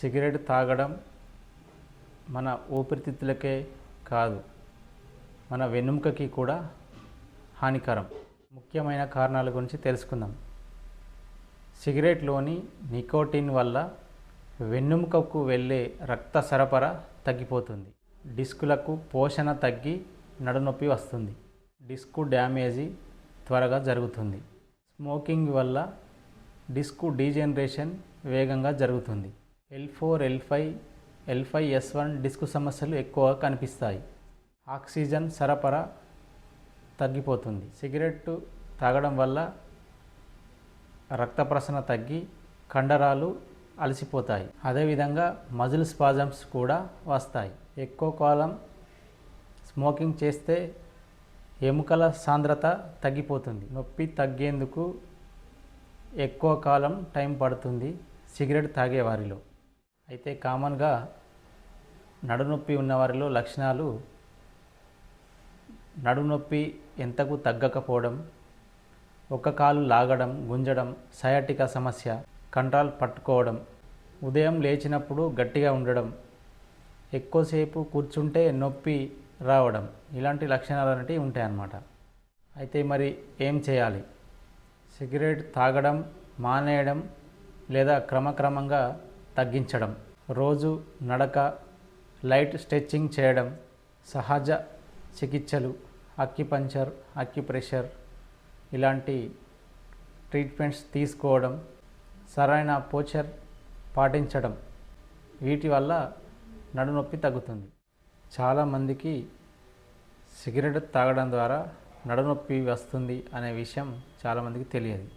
Cigarette తాగడం మన ఊపిరితిత్తులకే కాదు, మన వెన్నెముకకి కూడా హానికరం. ముఖ్యమైన కారణాల గురించి తెలుసుకుందాం. సిగరెట్లోని నికోటిన్ వల్ల వెన్నెముకకు వెళ్ళే రక్త సరఫరా తగ్గిపోతుంది. డిస్కులకు పోషణ తగ్గి నడునొప్పి వస్తుంది. డిస్కు డ్యామేజీ త్వరగా జరుగుతుంది. స్మోకింగ్ వల్ల డిస్కు డీజనరేషన్ వేగంగా జరుగుతుంది. L4, L5, L5S1 డిస్కు సమస్యలు ఎక్కువగా కనిపిస్తాయి. ఆక్సిజన్ సరఫరా తగ్గిపోతుంది. సిగరెట్ తాగడం వల్ల రక్త ప్రసరణ తగ్గి కండరాలు అలసిపోతాయి. అదేవిధంగా మజిల్ స్పాజమ్స్ కూడా వస్తాయి. ఎక్కువ కాలం స్మోకింగ్ చేస్తే ఎముకల సాంద్రత తగ్గిపోతుంది. నొప్పి తగ్గేందుకు ఎక్కువ కాలం టైం పడుతుంది సిగరెట్ తాగేవారిలో. అయితే కామన్గా నడునొప్పి ఉన్నవారిలో లక్షణాలు నడునొప్పి ఎంతకు తగ్గకపోవడం, ఒక కాలు లాగడం, గుంజడం, సయాటికా సమస్య, కండరాలు పట్టుకోవడం, ఉదయం లేచినప్పుడు గట్టిగా ఉండడం, ఎక్కువసేపు కూర్చుంటే నొప్పి రావడం, ఇలాంటి లక్షణాలు అనేవి ఉంటాయన్నమాట. అయితే మరి ఏం చేయాలి? సిగరెట్ తాగడం మానేయడం లేదా క్రమక్రమంగా తగ్గించడం, రోజు నడక, లైట్ స్ట్రెచ్చింగ్ చేయడం, సహజ చికిత్సలు, అక్యుపంక్చర్, అక్యుప్రెషర్ ఇలాంటి ట్రీట్మెంట్స్ తీసుకోవడం, సరైన పోచర్ పాటించడం, వీటి వల్ల నడునొప్పి తగ్గుతుంది. చాలామందికి సిగరెట్ తాగడం ద్వారా నడునొప్పి వస్తుంది అనే విషయం చాలామందికి తెలియదు.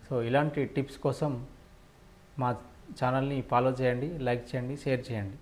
సో ఇలాంటి టిప్స్ కోసం మా ఛానల్ని ఫాలో చేయండి, లైక్ చేయండి, షేర్ చేయండి.